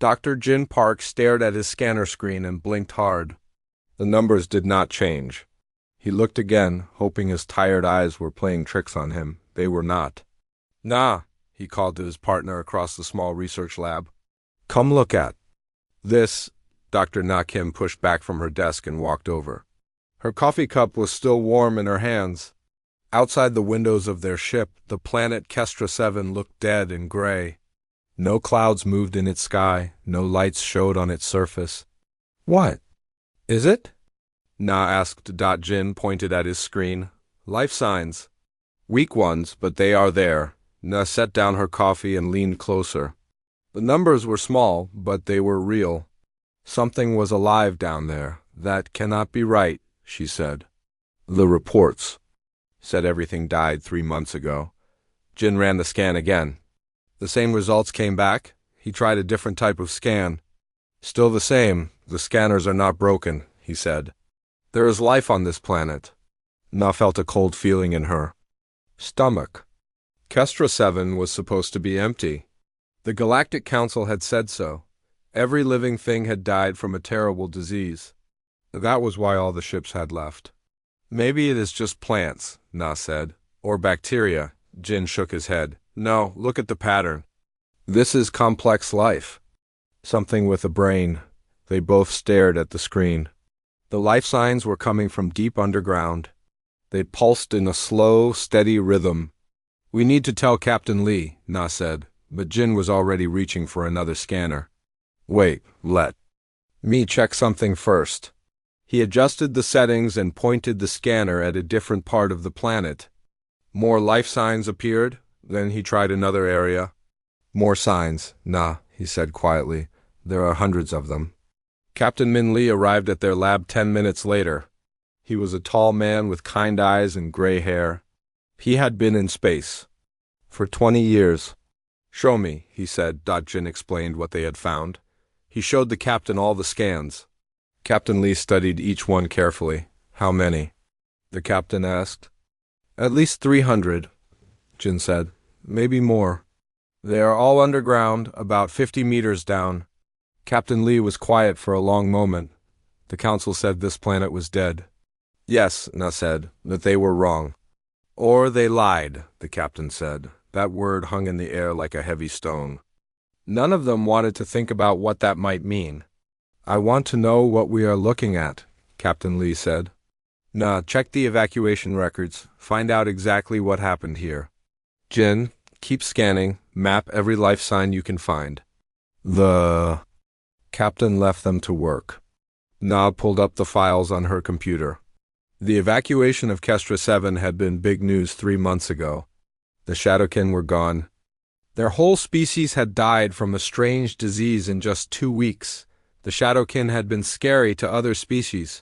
Dr. Jin Park stared at his scanner screen and blinked hard. The numbers did not change. He looked again, hoping his tired eyes were playing tricks on him. They were not. "Nah," he called to his partner across the small research lab. "Come look at this." Dr. Na Kim pushed back from her desk and walked over. Her coffee cup was still warm in her hands. Outside the windows of their ship, the planet Kestra 7 looked dead and gray. No clouds moved in its sky, no lights showed on its surface. "What is it?" Na asked. Jin pointed at his screen. "Life signs. Weak ones, but they are there." Na set down her coffee and leaned closer. The numbers were small, but they were real. "Something was alive down there. That cannot be right," she said. "The reports said everything died 3 months ago." Jin ran the scan again. The same results came back. He tried a different type of scan. "Still the same. The scanners are not broken," he said. "There is life on this planet." Na felt a cold feeling in her stomach. Kestra 7 was supposed to be empty. The Galactic Council had said so. Every living thing had died from a terrible disease. That was why all the ships had left. "Maybe it is just plants," Na said. "Or bacteria." Jin shook his head. "No, look at the pattern. This is complex life. Something with a brain." They both stared at the screen. The life signs were coming from deep underground. They pulsed in a slow, steady rhythm. "We need to tell Captain Lee," Na said, but Jin was already reaching for another scanner. "Wait, let me check something first." He adjusted the settings and pointed the scanner at a different part of the planet. More life signs appeared. Then he tried another area. "More signs, Na," he said quietly. "There are hundreds of them." Captain Min Lee arrived at their lab 10 minutes later. He was a tall man with kind eyes and gray hair. He had been in space for 20 years. "Show me," he said. Jin explained what they had found. He showed the captain all the scans. Captain Lee studied each one carefully. "How many?" the captain asked. "At least 300, Jin said. "Maybe more. They are all underground, about 50 meters down." Captain Lee was quiet for a long moment. The council said this planet was dead. "Yes," Na said, "that they were wrong." "Or they lied," the captain said. That word hung in the air like a heavy stone. None of them wanted to think about what that might mean. "I want to know what we are looking at," Captain Lee said. "Na, check the evacuation records. Find out exactly what happened here. Jin, keep scanning. Map every life sign you can find." The captain left them to work. Na pulled up the files on her computer. The evacuation of Kestra 7 had been big news 3 months ago. The Shadowkin were gone. Their whole species had died from a strange disease in just 2 weeks. The Shadowkin had been scary to other species.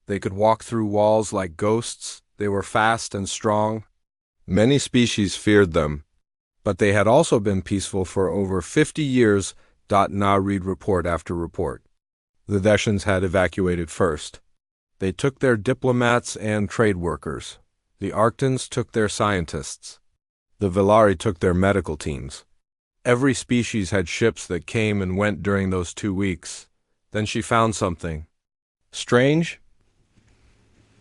They could walk through walls like ghosts. They were fast and strong. Many species feared them. But they had also been peaceful for over 50 years. Na read report after report. The Deshans had evacuated first. They took their diplomats and trade workers. The Arctans took their scientists. The Velari took their medical teams. Every species had ships that came and went during those 2 weeks. Then she found something. "Strange?"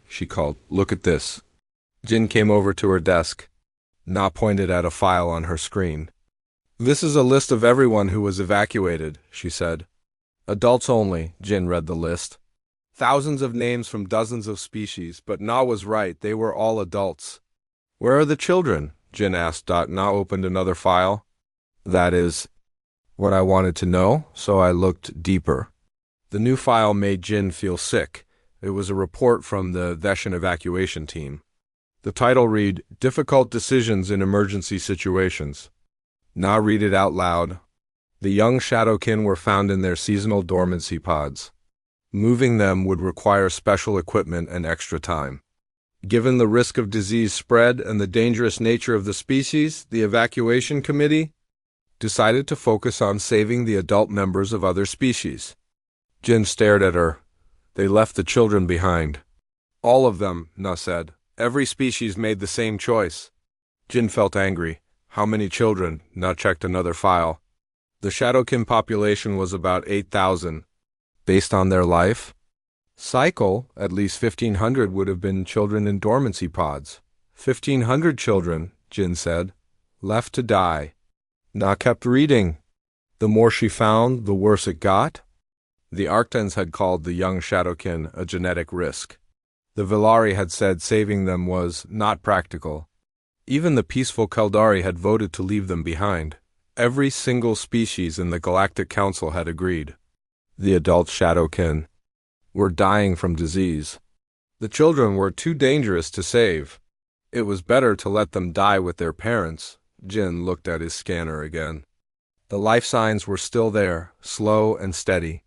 she called. "Look at this." Jin came over to her desk. Na pointed at a file on her screen. "This is a list of everyone who was evacuated," she said. "Adults only," Jin read the list. Thousands of names from dozens of species, but Na was right, they were all adults. "Where are the children?" Jin asked. Na opened another file. "That is what I wanted to know, so I looked deeper." The new file made Jin feel sick. It was a report from the Deshan evacuation team. The title read, "Difficult Decisions in Emergency Situations." Na read it out loud. The young Shadowkin were found in their seasonal dormancy pods. Moving them would require special equipment and extra time. Given the risk of disease spread and the dangerous nature of the species, the evacuation committee decided to focus on saving the adult members of other species. Jin stared at her. "They left the children behind." "All of them," Na said. "Every species made the same choice." Jin felt angry. "How many children?" Na checked another file. The Shadowkin population was about 8,000. Based on their life cycle, at least 1,500 would have been children in dormancy pods. 1,500 children, Jin said, left to die. Na kept reading. The more she found, the worse it got. The Arctans had called the young Shadowkin a genetic risk. The Villari had said saving them was not practical. Even the peaceful Kaldari had voted to leave them behind. Every single species in the Galactic Council had agreed. The adult Shadowkin were dying from disease. The children were too dangerous to save. It was better to let them die with their parents. Jin looked at his scanner again. The life signs were still there, slow and steady.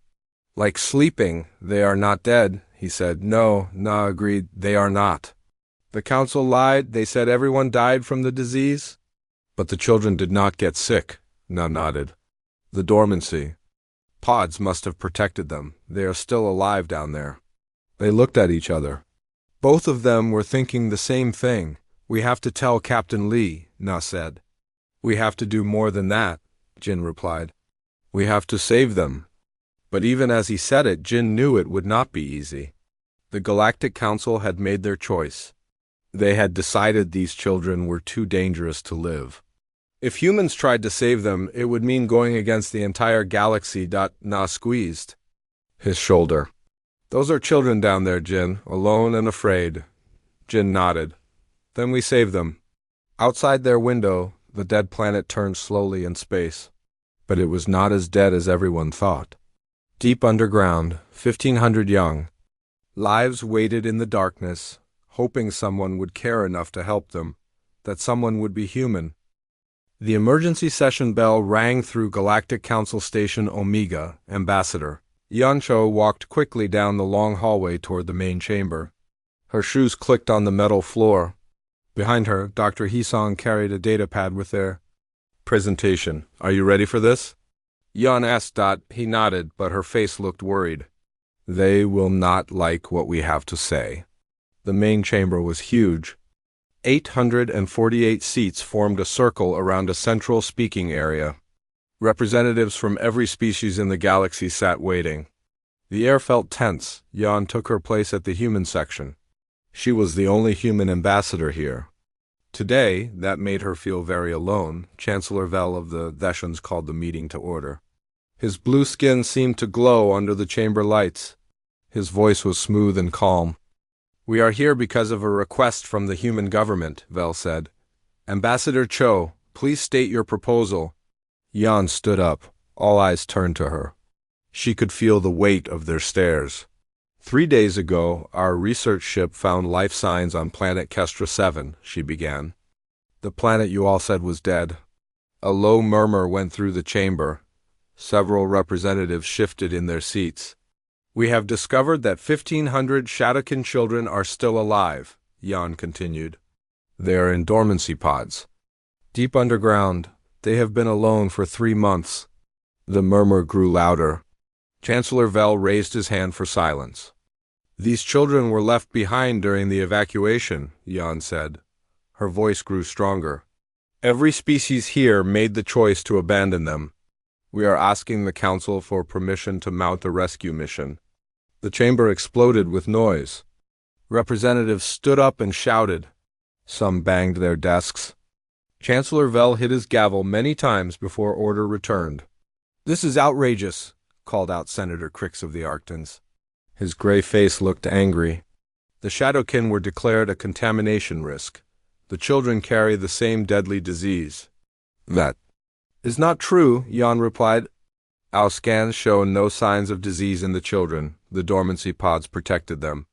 Like sleeping, they are not dead, he said. No, Na agreed, they are not. The council lied, they said everyone died from the disease. But the children did not get sick, Na nodded. The dormancy pods must have protected them. They are still alive down there. They looked at each other. Both of them were thinking the same thing. We have to tell Captain Lee, Na said. We have to do more than that, Jin replied. We have to save them. But even as he said it, Jin knew it would not be easy. The Galactic Council had made their choice. They had decided these children were too dangerous to live. If humans tried to save them, it would mean going against the entire galaxy. Na squeezed his shoulder. Those are children down there, Jin, alone and afraid. Jin nodded. Then we save them. Outside their window, the dead planet turned slowly in space. But it was not as dead as everyone thought. Deep underground, 1,500 young lives waited in the darkness, hoping someone would care enough to help them, that someone would be human. The emergency session bell rang through Galactic Council Station Omega, Ambassador. Yancho walked quickly down the long hallway toward the main chamber. Her shoes clicked on the metal floor. Behind her, Dr. Hisong carried a datapad with their presentation. Are you ready for this? Yan asked. He nodded, but her face looked worried. They will not like what we have to say. The main chamber was huge. 848 seats formed a circle around a central speaking area. Representatives from every species in the galaxy sat waiting. The air felt tense. Yan took her place at the human section. She was the only human ambassador here. Today, that made her feel very alone. Chancellor Vel of the Theshans called the meeting to order. His blue skin seemed to glow under the chamber lights. His voice was smooth and calm. We are here because of a request from the human government, Vel said. Ambassador Cho, please state your proposal. Yan stood up. All eyes turned to her. She could feel the weight of their stares. 3 days ago, our research ship found life signs on planet Kestra 7, she began. The planet you all said was dead. A low murmur went through the chamber. Several representatives shifted in their seats. We have discovered that 1,500 Shadowkin children are still alive, Yan continued. They are in dormancy pods. Deep underground, they have been alone for 3 months. The murmur grew louder. Chancellor Vel raised his hand for silence. These children were left behind during the evacuation, Yan said. Her voice grew stronger. Every species here made the choice to abandon them. We are asking the Council for permission to mount a rescue mission. The chamber exploded with noise. Representatives stood up and shouted. Some banged their desks. Chancellor Vel hit his gavel many times before order returned. This is outrageous, called out Senator Crix of the Arctans. His gray face looked angry. The Shadowkin were declared a contamination risk. The children carry the same deadly disease. That is not true, Yan replied. Our scans show no signs of disease in the children. The dormancy pods protected them.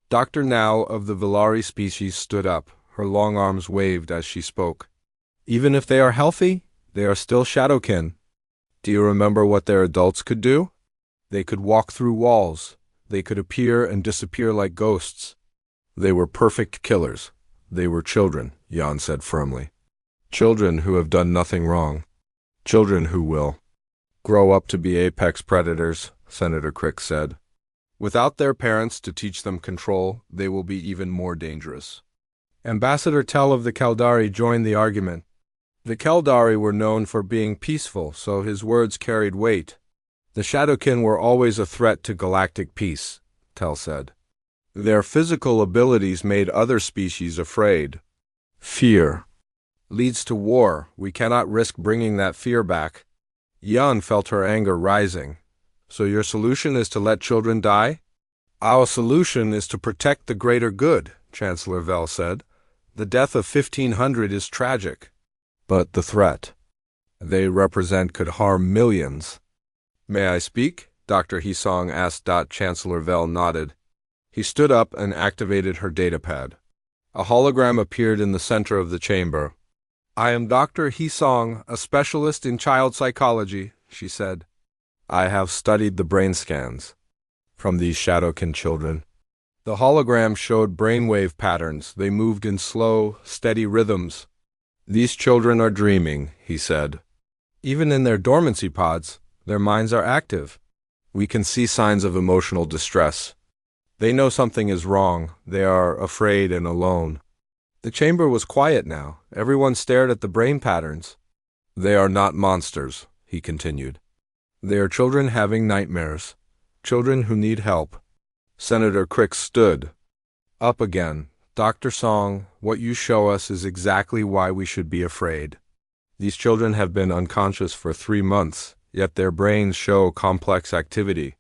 Dr. Now of the Villari species stood up. Her long arms waved as she spoke. Even if they are healthy, they are still Shadowkin. Do you remember what their adults could do? They could walk through walls. They could appear and disappear like ghosts. They were perfect killers. They were children, Yan said firmly. Children who have done nothing wrong. Children who will grow up to be apex predators, Senator Crick said. Without their parents to teach them control, they will be even more dangerous. Ambassador Tell of the Kaldari joined the argument. The Keldari were known for being peaceful, so his words carried weight. The Shadowkin were always a threat to galactic peace, Tel said. Their physical abilities made other species afraid. Fear leads to war. We cannot risk bringing that fear back. Yan felt her anger rising. So your solution is to let children die? Our solution is to protect the greater good, Chancellor Vel said. The death of 1,500 is tragic. But the threat they represent could harm millions. May I speak? Dr. Hisong asked. Chancellor Vel nodded. He stood up and activated her datapad. A hologram appeared in the center of the chamber. I am Dr. Hisong, a specialist in child psychology, she said. I have studied the brain scans from these Shadowkin children. The hologram showed brainwave patterns. They moved in slow, steady rhythms. These children are dreaming, he said. Even in their dormancy pods, their minds are active. We can see signs of emotional distress. They know something is wrong. They are afraid and alone. The chamber was quiet now. Everyone stared at the brain patterns. They are not monsters, he continued. They are children having nightmares. Children who need help. Senator Crick stood up again. Dr. Song, what you show us is exactly why we should be afraid. These children have been unconscious for 3 months, yet their brains show complex activity.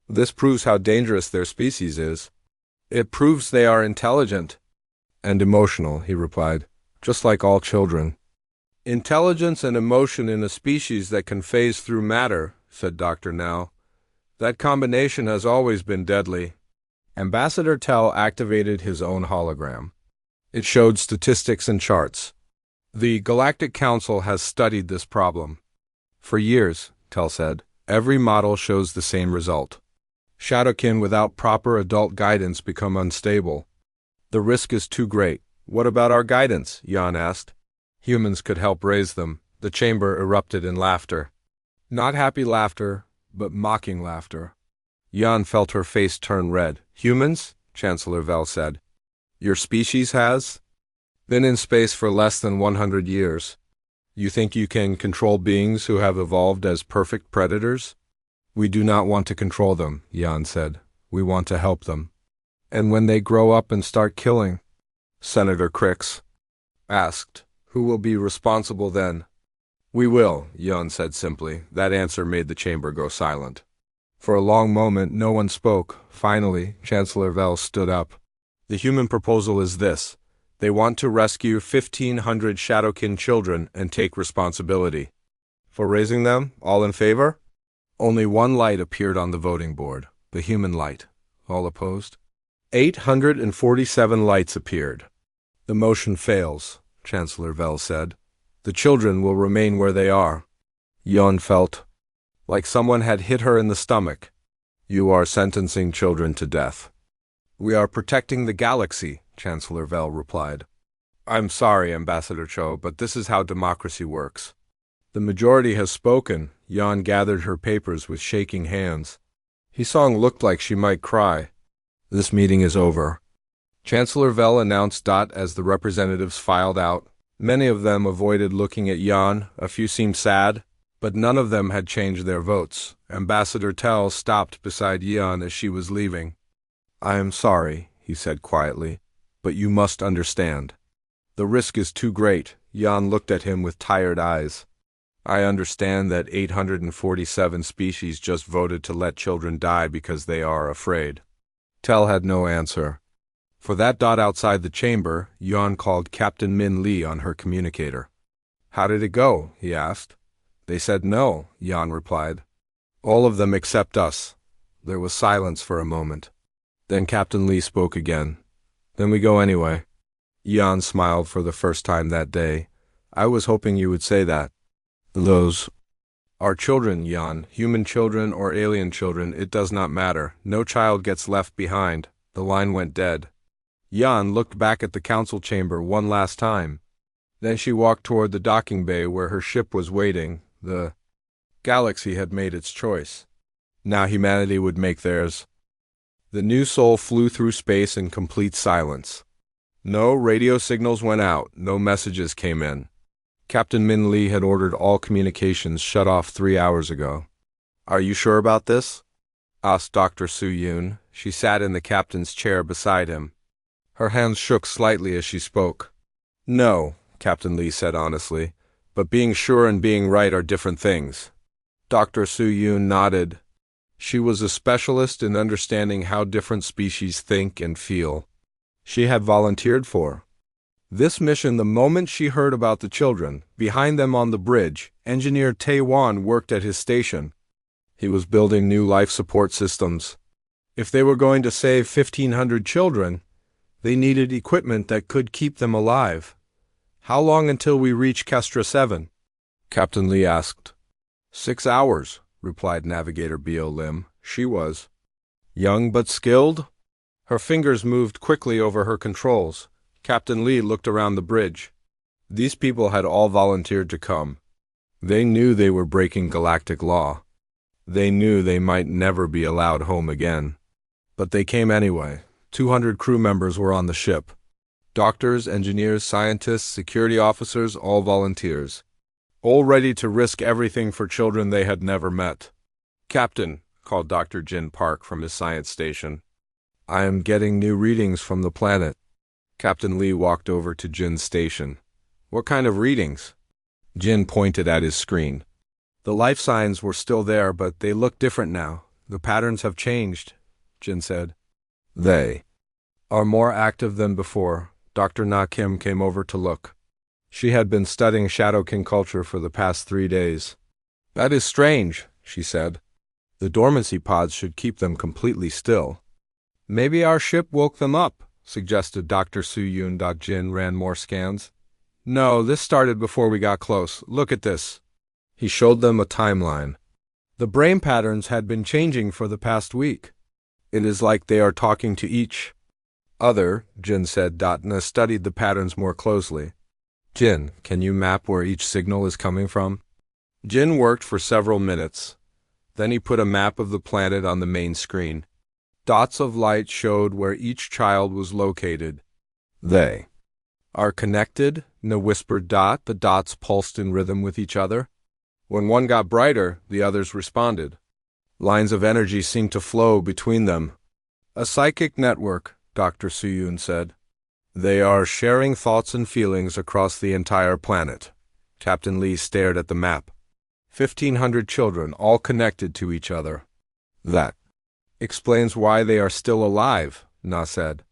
This proves how dangerous their species is. It proves they are intelligent and emotional, he replied, just like all children. Intelligence and emotion in a species that can phase through matter, said Dr. Now. That combination has always been deadly. Ambassador Tel activated his own hologram. It showed statistics and charts. The Galactic Council has studied this problem. For years, Tel said, every model shows the same result. Shadowkin without proper adult guidance become unstable. The risk is too great. What about our guidance? Yan asked. Humans could help raise them. The chamber erupted in laughter. Not happy laughter, but mocking laughter. Yan felt her face turn red. Humans? Chancellor Vel said. Your species has been in space for less than 100 years. You think you can control beings who have evolved as perfect predators? We do not want to control them, Yan said. We want to help them. And when they grow up and start killing? Senator Crix asked. Who will be responsible then? We will, Yan said simply. That answer made the chamber go silent. For a long moment, no one spoke. Finally, Chancellor Vel stood up. The human proposal is this. They want to rescue 1,500 Shadowkin children and take responsibility. For raising them, all in favor? Only one light appeared on the voting board, the human light. All opposed? 847 lights appeared. The motion fails, Chancellor Vel said. The children will remain where they are. Yon felt like someone had hit her in the stomach. You are sentencing children to death. We are protecting the galaxy, Chancellor Vel replied. I'm sorry, Ambassador Cho, but this is how democracy works. The majority has spoken. Yan gathered her papers with shaking hands. Hisong looked like she might cry. This meeting is over. Chancellor Vel announced. As the representatives filed out. Many of them avoided looking at Yan. A few seemed sad, but none of them had changed their votes. Ambassador Tel stopped beside Yan as she was leaving. I am sorry, he said quietly, but you must understand. The risk is too great. Yan looked at him with tired eyes. I understand that 847 species just voted to let children die because they are afraid. Tel had no answer. For that. Outside the chamber, Yan called Captain Min Lee on her communicator. How did it go? He asked. They said no, Yan replied. All of them except us. There was silence for a moment. Then Captain Lee spoke again. Then we go anyway. Yan smiled for the first time that day. I was hoping you would say that. Those are children, Yan. Human children or alien children, it does not matter. No child gets left behind. The line went dead. Yan looked back at the council chamber one last time. Then she walked toward the docking bay where her ship was waiting. The galaxy had made its choice. Now humanity would make theirs. The new soul flew through space in complete silence. No radio signals went out, no messages came in. Captain Min Lee had ordered all communications shut off 3 hours ago. Are you sure about this? Asked Dr. Su Yun. She sat in the captain's chair beside him. Her hands shook slightly as she spoke. No, Captain Lee said honestly, but being sure and being right are different things. Dr. Su Yun nodded. She was a specialist in understanding how different species think and feel. She had volunteered for this mission the moment she heard about the children. Behind them on the bridge, Engineer Tae-wan worked at his station. He was building new life support systems. If they were going to save 1,500 children, they needed equipment that could keep them alive. How long until we reach Kestra 7? Captain Lee asked. 6 hours, replied Navigator Bio Lim. She was young but skilled. Her fingers moved quickly over her controls. Captain Lee looked around the bridge. These people had all volunteered to come. They knew they were breaking galactic law. They knew they might never be allowed home again. But they came anyway. 200 crew members were on the ship. Doctors, engineers, scientists, security officers, all volunteers. All ready to risk everything for children they had never met. Captain, called Dr. Jin Park from his science station. I am getting new readings from the planet. Captain Lee walked over to Jin's station. What kind of readings? Jin pointed at his screen. The life signs were still there, but they look different now. The patterns have changed, Jin said. They are more active than before. Dr. Na Kim came over to look. She had been studying Shadowkin culture for the past 3 days. That is strange, she said. The dormancy pods should keep them completely still. Maybe our ship woke them up, suggested Dr. Su Yun. Jin ran more scans. No, this started before we got close. Look at this. He showed them a timeline. The brain patterns had been changing for the past week. It is like they are talking to each other, Jin said. Na studied the patterns more closely. Jin, can you map where each signal is coming from? Jin worked for several minutes. Then he put a map of the planet on the main screen. Dots of light showed where each child was located. They are connected, Na whispered. The dots pulsed in rhythm with each other. When one got brighter, the others responded. Lines of energy seemed to flow between them. A psychic network, Dr. Su Yun said. They are sharing thoughts and feelings across the entire planet. Captain Lee stared at the map. 1,500 children, all connected to each other. That explains why they are still alive, Na said.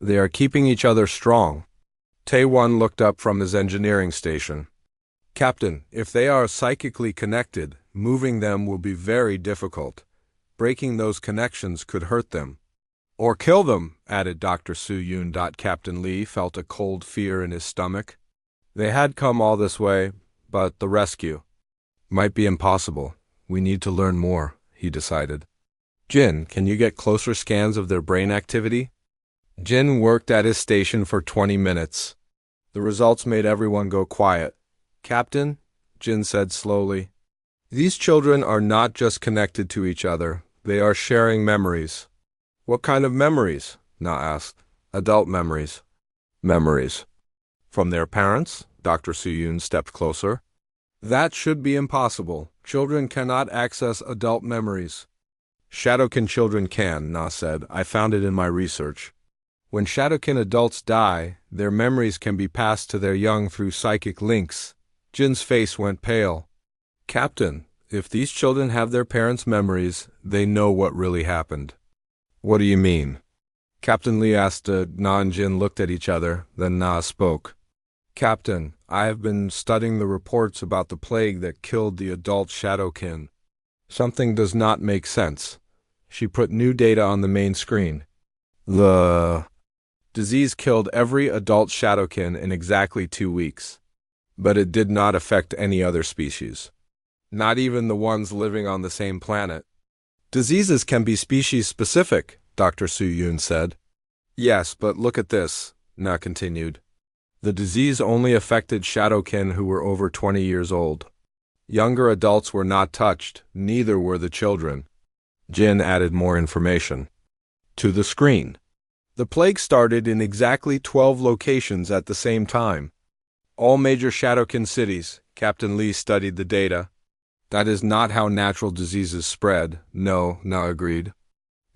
They are keeping each other strong. Tae-wan looked up from his engineering station. Captain, if they are psychically connected, moving them will be very difficult. Breaking those connections could hurt them. Or kill them, added Dr. Su Yun. Captain Lee felt a cold fear in his stomach. They had come all this way, but the rescue might be impossible. We need to learn more, he decided. Jin, can you get closer scans of their brain activity? Jin worked at his station for 20 minutes. The results made everyone go quiet. Captain, Jin said slowly, these children are not just connected to each other, they are sharing memories. What kind of memories? Na asked. Adult memories. Memories. From their parents? Dr. Su Yun stepped closer. That should be impossible. Children cannot access adult memories. Shadowkin children can, Na said. I found it in my research. When Shadowkin adults die, their memories can be passed to their young through psychic links. Jin's face went pale. Captain, if these children have their parents' memories, they know what really happened. What do you mean? Captain Lee asked. Na and Jin looked at each other, then Na spoke. Captain, I have been studying the reports about the plague that killed the adult Shadowkin. Something does not make sense. She put new data on the main screen. The disease killed every adult Shadowkin in exactly 2 weeks. But it did not affect any other species. Not even the ones living on the same planet. Diseases can be species-specific, Dr. Su Yun said. Yes, but look at this, Na continued. The disease only affected Shadowkin who were over 20 years old. Younger adults were not touched, neither were the children. Jin added more information to the screen. The plague started in exactly 12 locations at the same time. All major Shadowkin cities. Captain Lee studied the data. That is not how natural diseases spread. No, Na agreed.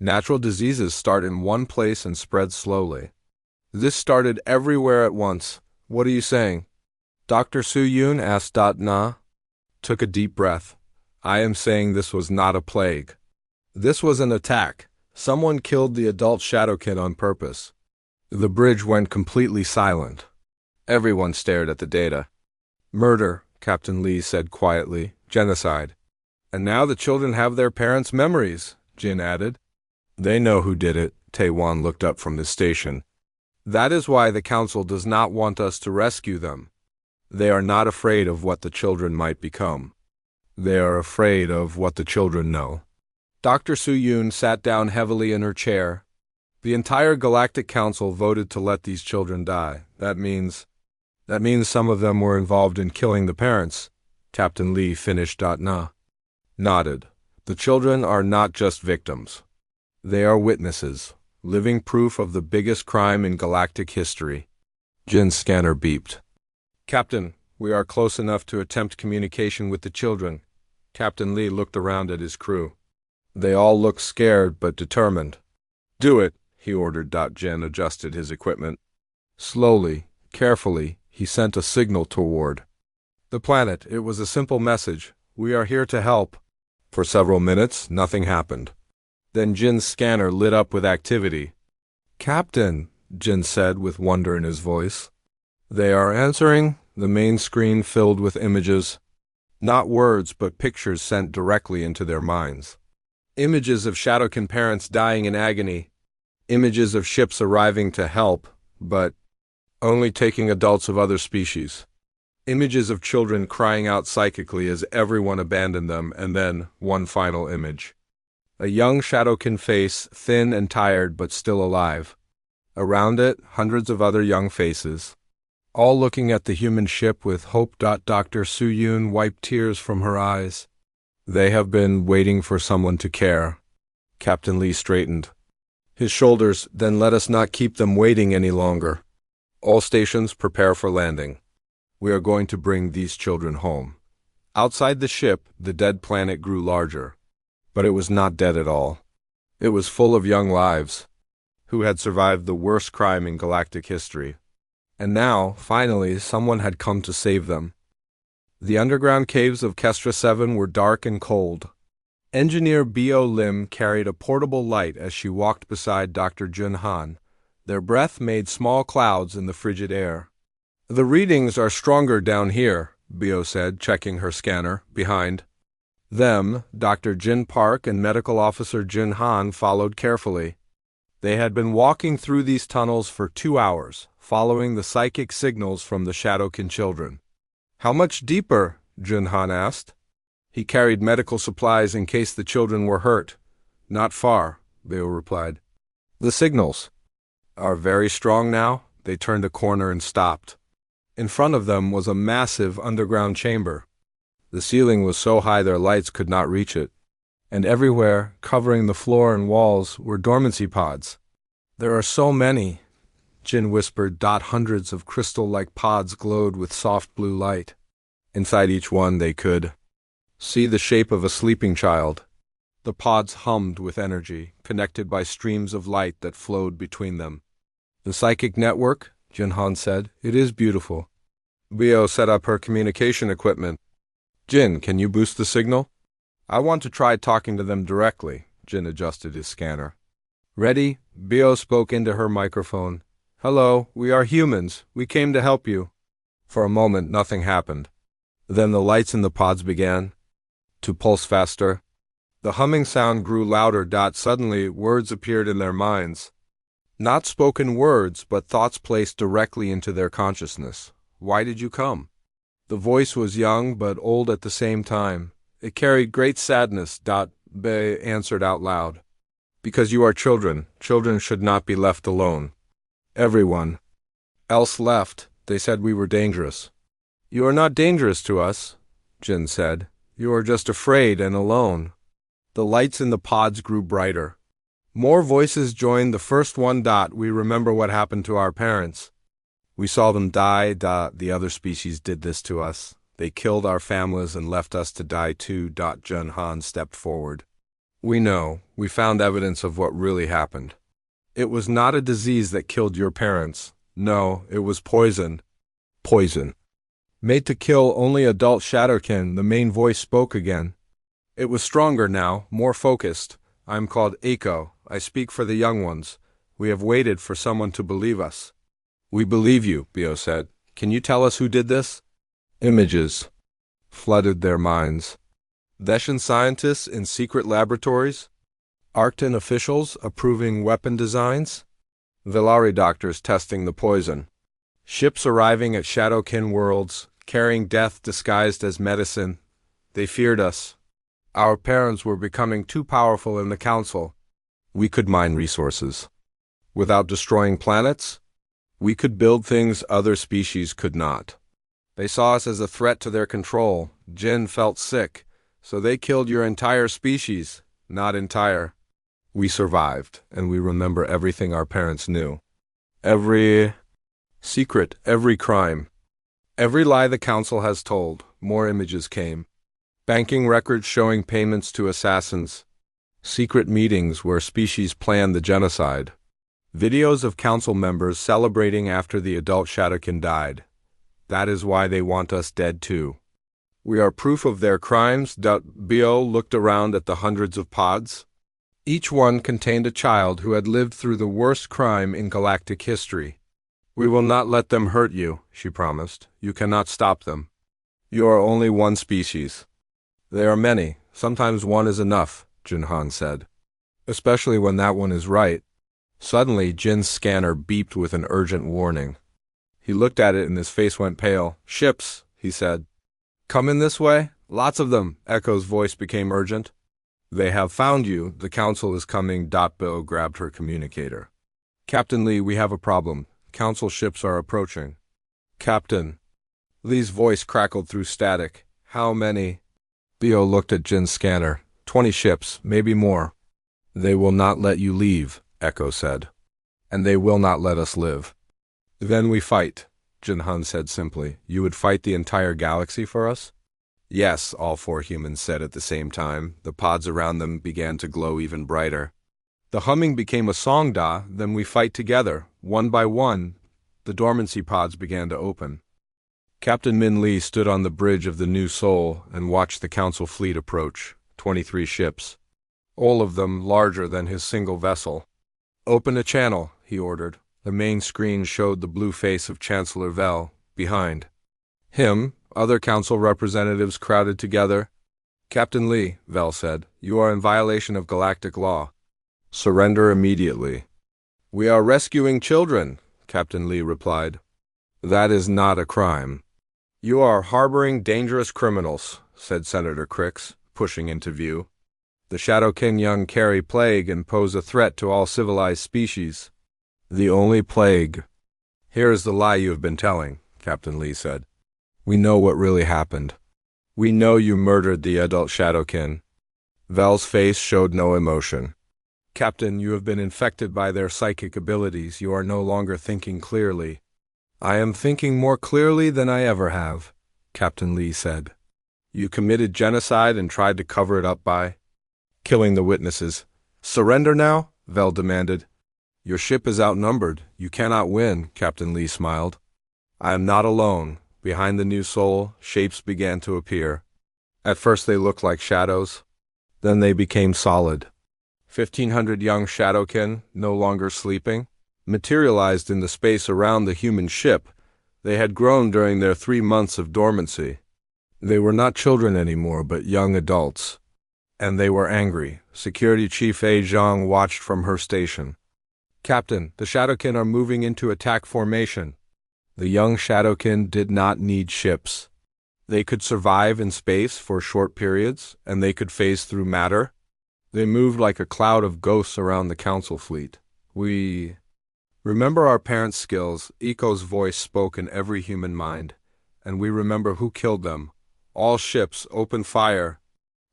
Natural diseases start in one place and spread slowly. This started everywhere at once. What are you saying? Dr. Su-Yoon asked. Na took a deep breath. I am saying this was not a plague. This was an attack. Someone killed the adult Shadowkin on purpose. The bridge went completely silent. Everyone stared at the data. Murder, Captain Lee said quietly. Genocide. And now the children have their parents' memories, Jin added. They know who did it. Taewon looked up from his station. That is why the council does not want us to rescue them. They are not afraid of what the children might become. They are afraid of what the children know. Dr. Su-Yoon sat down heavily in her chair. The entire Galactic Council voted to let these children die. That means some of them were involved in killing the parents. Captain Lee finished. Na nodded. The children are not just victims. They are witnesses, living proof of the biggest crime in galactic history. Jin's scanner beeped. Captain, we are close enough to attempt communication with the children. Captain Lee looked around at his crew. They all looked scared but determined. Do it, he ordered. Jin adjusted his equipment. Slowly, carefully, he sent a signal toward the planet. It was a simple message. We are here to help. For several minutes, nothing happened. Then Jin's scanner lit up with activity. Captain, Jin said with wonder in his voice. They are answering. The main screen filled with images. Not words, but pictures sent directly into their minds. Images of Shadowkin parents dying in agony. Images of ships arriving to help, but only taking adults of other species. Images of children crying out psychically as everyone abandoned them, and then one final image. A young Shadowkin face, thin and tired but still alive. Around it, hundreds of other young faces, all looking at the human ship with hope. Dr. Su-Yoon wiped tears from her eyes. They have been waiting for someone to care. Captain Lee straightened his shoulders. Then let us not keep them waiting any longer. All stations prepare for landing. We are going to bring these children home. Outside the ship, the dead planet grew larger. But it was not dead at all. It was full of young lives, who had survived the worst crime in galactic history. And now, finally, someone had come to save them. The underground caves of Kestra 7 were dark and cold. Engineer B.O. Lim carried a portable light as she walked beside Dr. Jun Han. Their breath made small clouds in the frigid air. The readings are stronger down here, B.O. said, checking her scanner. Behind them, Dr. Jin Park and Medical Officer Jun Han followed carefully. They had been walking through these tunnels for 2 hours, following the psychic signals from the Shadowkin children. How much deeper? Jun Han asked. He carried medical supplies in case the children were hurt. Not far, B.O. replied. The signals are very strong now. They turned a corner and stopped. In front of them was a massive underground chamber. The ceiling was so high their lights could not reach it. And everywhere, covering the floor and walls, were dormancy pods. There are so many, Jin whispered. Hundreds of crystal-like pods glowed with soft blue light. Inside each one they could see the shape of a sleeping child. The pods hummed with energy, connected by streams of light that flowed between them. The psychic network, Jin Han said. It is beautiful. B.O. set up her communication equipment. Jin, can you boost the signal? I want to try talking to them directly. Jin adjusted his scanner. Ready? B.O. spoke into her microphone. Hello, we are humans. We came to help you. For a moment, nothing happened. Then the lights in the pods began to pulse faster. The humming sound grew louder. Suddenly, words appeared in their minds. Not spoken words, but thoughts placed directly into their consciousness. Why did you come? The voice was young, but old at the same time. It carried great sadness. Be answered out loud. Because you are children. Children should not be left alone. Everyone else left. They said we were dangerous. You are not dangerous to us, Jin said. You are just afraid and alone. The lights in the pods grew brighter. More voices joined. The first one. We remember what happened to our parents. We saw them die. The other species did this to us. They killed our families and left us to die too. Junhan stepped forward. We know. We found evidence of what really happened. It was not a disease that killed your parents. No, it was poison. Poison. Made to kill only adult Shadowkin, the main voice spoke again. It was stronger now, more focused. I'm called Eiko. I speak for the young ones. We have waited for someone to believe us. We believe you, Bio said. Can you tell us who did this? Images flooded their minds. Veshan scientists in secret laboratories? Arctan officials approving weapon designs? Velari doctors testing the poison. Ships arriving at Shadowkin worlds, carrying death disguised as medicine. They feared us. Our parents were becoming too powerful in the council. We could mine resources. Without destroying planets, we could build things other species could not. They saw us as a threat to their control. Jin felt sick, so they killed your entire species, not entire. We survived, and we remember everything our parents knew. Every secret, every crime, every lie the council has told. More images came. Banking records showing payments to assassins. Secret meetings where species planned the genocide. Videos of council members celebrating after the adult Shadowkin died. That is why they want us dead too. We are proof of their crimes. Bio looked around at the hundreds of pods. Each one contained a child who had lived through the worst crime in galactic history. We will not let them hurt you, she promised. You cannot stop them. You are only one species. There are many. Sometimes one is enough, Junhan said. Especially when that one is right. Suddenly, Jin's scanner beeped with an urgent warning. He looked at it and his face went pale. Ships, he said. Come in this way? Lots of them. Echo's voice became urgent. They have found you. The council is coming. Bill grabbed her communicator. Captain Lee, we have a problem. Council ships are approaching. Captain. Lee's voice crackled through static. How many? Bio looked at Jin's scanner. 20 ships, maybe more. They will not let you leave, Echo said. And they will not let us live. Then we fight, Junhan said simply. You would fight the entire galaxy for us? Yes, all 4 humans said at the same time. The pods around them began to glow even brighter. The humming became a song. Then we fight together. One by one, the dormancy pods began to open. Captain Min Lee stood on the bridge of the New Sol and watched the council fleet approach. 23 ships. All of them larger than his single vessel. Open a channel, he ordered. The main screen showed the blue face of Chancellor Vel, behind him. Other council representatives crowded together. Captain Lee, Vel said, you are in violation of galactic law. Surrender immediately. We are rescuing children, Captain Lee replied. That is not a crime. You are harboring dangerous criminals, said Senator Crix, pushing into view. The Shadowkin young carry plague and pose a threat to all civilized species. The only plague. Here is the lie you have been telling, Captain Lee said. We know what really happened. We know you murdered the adult Shadowkin. Vel's face showed no emotion. Captain, you have been infected by their psychic abilities. You are no longer thinking clearly. I am thinking more clearly than I ever have, Captain Lee said. You committed genocide and tried to cover it up by killing the witnesses. Surrender now? Vel demanded. Your ship is outnumbered. You cannot win, Captain Lee smiled. I am not alone. Behind the New Sol, shapes began to appear. At first they looked like shadows. Then they became solid. 1,500 young Shadowkin, no longer sleeping, materialized in the space around the human ship. They had grown during their 3 months of dormancy. They were not children anymore, but young adults. And they were angry. Security Chief A. Zhang watched from her station. Captain, the Shadowkin are moving into attack formation. The young Shadowkin did not need ships. They could survive in space for short periods, and they could phase through matter. They moved like a cloud of ghosts around the council fleet. We remember our parents' skills. Eiko's voice spoke in every human mind. And we remember who killed them. All ships, open fire.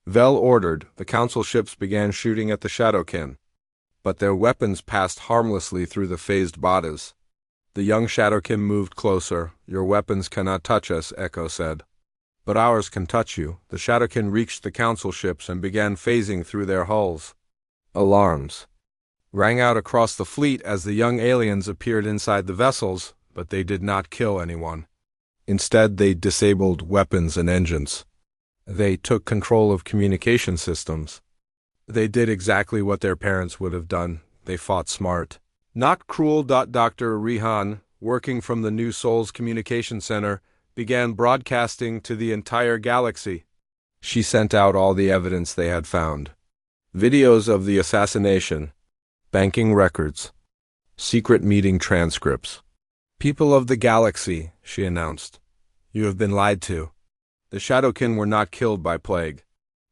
Vel ordered. The council ships began shooting at the Shadowkin. But their weapons passed harmlessly through the phased bodies. The young Shadowkin moved closer. Your weapons cannot touch us, Echo said. But ours can touch you. The Shadowkin reached the council ships and began phasing through their hulls. Alarms rang out across the fleet as the young aliens appeared inside the vessels, but they did not kill anyone. Instead, they disabled weapons and engines. They took control of communication systems. They did exactly what their parents would have done. They fought smart. Not cruel. Dr. Rihan, working from the New Souls Communication Center, began broadcasting to the entire galaxy. She sent out all the evidence they had found. Videos of the assassination, banking records, secret meeting transcripts. People of the galaxy, she announced, you have been lied to. The Shadowkin were not killed by plague.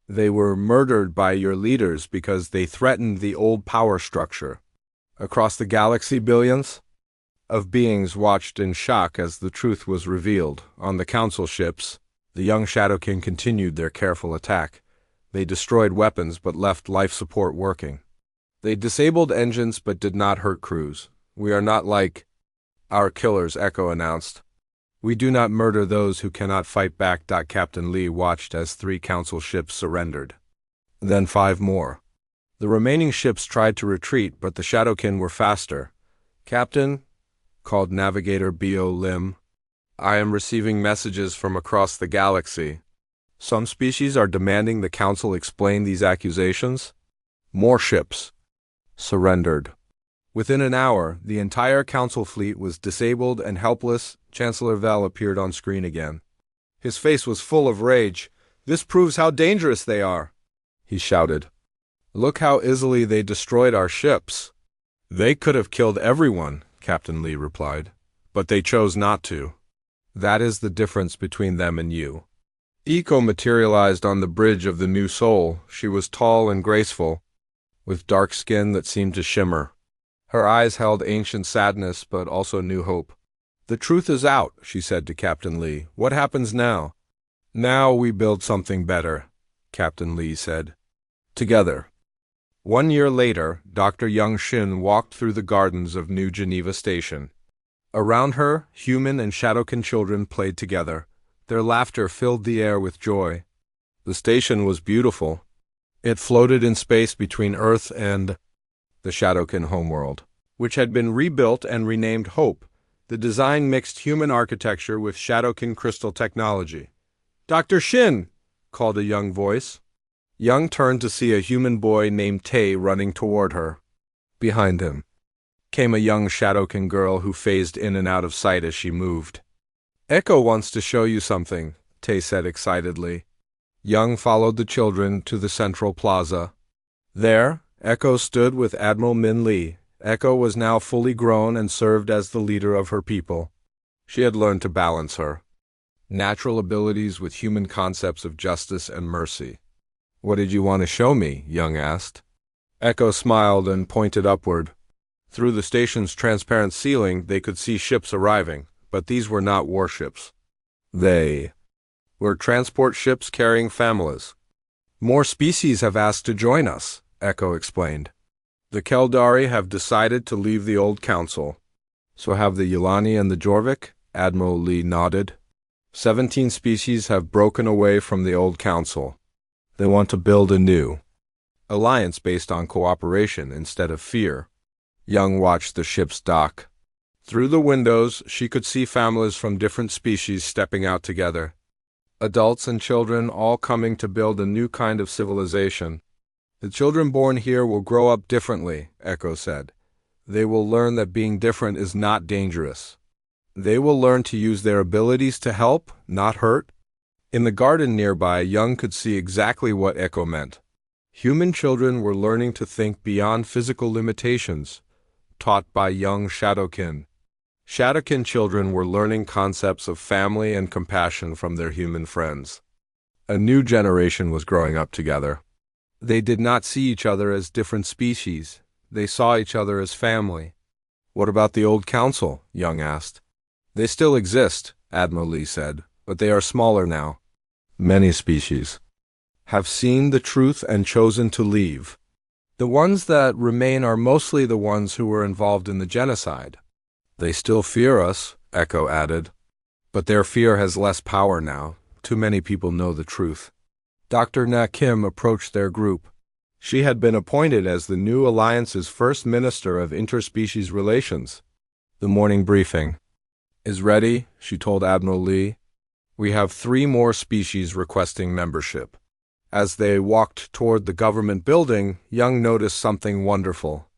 They were murdered by your leaders because they threatened the old power structure. Across the galaxy, billions of beings watched in shock as the truth was revealed. On the council ships, the young Shadowkin continued their careful attack. They destroyed weapons but left life support working. They disabled engines but did not hurt crews. We are not like our killers, Echo announced. We do not murder those who cannot fight back. Captain Lee watched as 3 council ships surrendered. Then 5 more. The remaining ships tried to retreat, but the Shadowkin were faster. Captain, called Navigator B.O. Lim, I am receiving messages from across the galaxy. Some species are demanding the Council explain these accusations. More ships surrendered. Within an hour, the entire Council fleet was disabled and helpless. Chancellor Vel appeared on screen again. His face was full of rage. This proves how dangerous they are, he shouted. Look how easily they destroyed our ships. They could have killed everyone, Captain Lee replied, but they chose not to. That is the difference between them and you. Eco materialized on the bridge of the New Soul. She was tall and graceful, with dark skin that seemed to shimmer. Her eyes held ancient sadness, but also new hope. The truth is out, she said to Captain Lee. What happens now? Now we build something better, Captain Lee said. Together. 1 year later, Dr. Young Shin walked through the gardens of New Geneva Station. Around her, human and Shadowkin children played together. Their laughter filled the air with joy. The station was beautiful. It floated in space between Earth and the Shadowkin homeworld, which had been rebuilt and renamed Hope. The design mixed human architecture with Shadowkin crystal technology. Dr. Shin, called a young voice. Young turned to see a human boy named Tay running toward her. Behind him came a young Shadowkin girl who phased in and out of sight as she moved. Echo wants to show you something, Tay said excitedly. Young followed the children to the central plaza. There, Echo stood with Admiral Min Lee. Echo was now fully grown and served as the leader of her people. She had learned to balance her natural abilities with human concepts of justice and mercy. What did you want to show me? Young asked. Echo smiled and pointed upward. Through the station's transparent ceiling, they could see ships arriving, but these were not warships. They were transport ships carrying families. More species have asked to join us, Echo explained. The Keldari have decided to leave the old council. So have the Yulani and the Jorvik? Admiral Lee nodded. 17 species have broken away from the old council. They want to build a new alliance based on cooperation instead of fear. Young watched the ships dock. Through the windows, she could see families from different species stepping out together. Adults and children all coming to build a new kind of civilization. The children born here will grow up differently, Echo said. They will learn that being different is not dangerous. They will learn to use their abilities to help, not hurt. In the garden nearby, Young could see exactly what Echo meant. Human children were learning to think beyond physical limitations, taught by young Shadowkin. Shadowkin children were learning concepts of family and compassion from their human friends. A new generation was growing up together. They did not see each other as different species. They saw each other as family. What about the old council? Young asked. They still exist, Admiral Lee said, but they are smaller now. Many species have seen the truth and chosen to leave. The ones that remain are mostly the ones who were involved in the genocide. They still fear us, Echo added. But their fear has less power now. Too many people know the truth. Dr. Na Kim approached their group. She had been appointed as the new alliance's first minister of interspecies relations. The morning briefing is ready, she told Admiral Lee. We have 3 more species requesting membership. As they walked toward the government building, Young noticed something wonderful.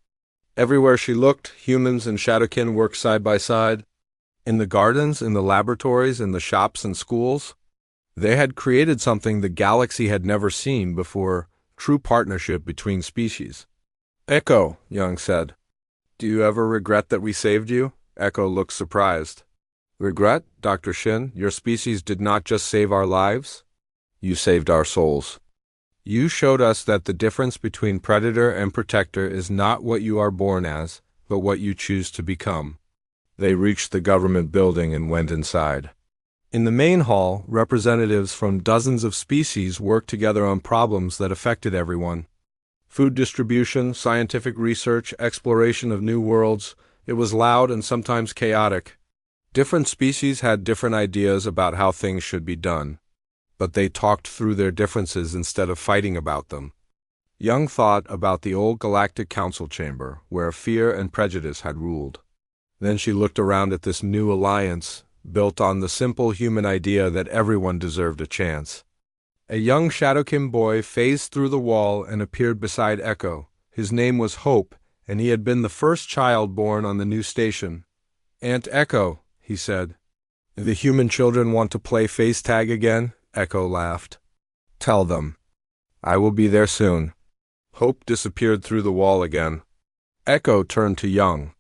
Everywhere she looked, humans and Shadowkin worked side by side. In the gardens, in the laboratories, in the shops and schools. They had created something the galaxy had never seen before, true partnership between species. Echo, Young said. Do you ever regret that we saved you? Echo looked surprised. Regret, Dr. Shin? Your species did not just save our lives. You saved our souls. You showed us that the difference between predator and protector is not what you are born as, but what you choose to become. They reached the government building and went inside. In the main hall, representatives from dozens of species worked together on problems that affected everyone. Food distribution, scientific research, exploration of new worlds. It was loud and sometimes chaotic. Different species had different ideas about how things should be done, but they talked through their differences instead of fighting about them. Young thought about the old Galactic Council chamber, where fear and prejudice had ruled. Then she looked around at this new alliance, built on the simple human idea that everyone deserved a chance. A young Shadowkin boy phased through the wall and appeared beside Echo. His name was Hope, and he had been the first child born on the new station. Aunt Echo, he said. The human children want to play face tag again? Echo laughed. Tell them. I will be there soon. Hope disappeared through the wall again. Echo turned to Young.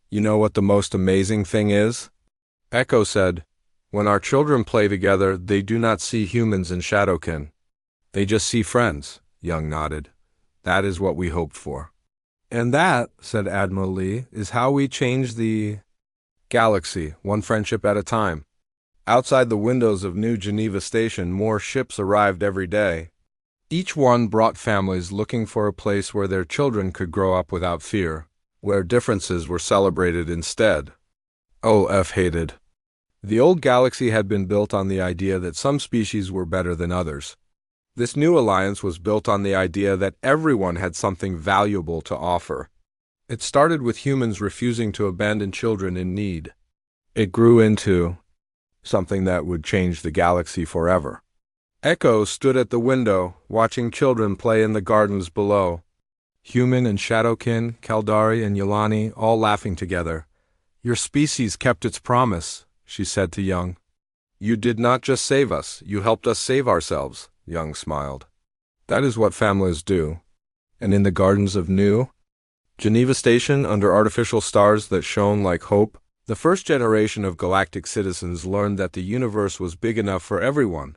You know what the most amazing thing is? Echo said, when our children play together, they do not see humans and Shadowkin. They just see friends, Young nodded. That is what we hoped for. And that, said Admiral Lee, is how we change the galaxy, one friendship at a time. Outside the windows of New Geneva Station, more ships arrived every day. Each one brought families looking for a place where their children could grow up without fear, where differences were celebrated instead. OF hated. The old galaxy had been built on the idea that some species were better than others. This new alliance was built on the idea that everyone had something valuable to offer. It started with humans refusing to abandon children in need. It grew into something that would change the galaxy forever. Echo stood at the window, watching children play in the gardens below. Human and Shadowkin, Kaldari and Yolani, all laughing together. Your species kept its promise, she said to Young. You did not just save us, you helped us save ourselves, Young smiled. That is what families do. And in the gardens of New Geneva Station, under artificial stars that shone like hope, the first generation of galactic citizens learned that the universe was big enough for everyone,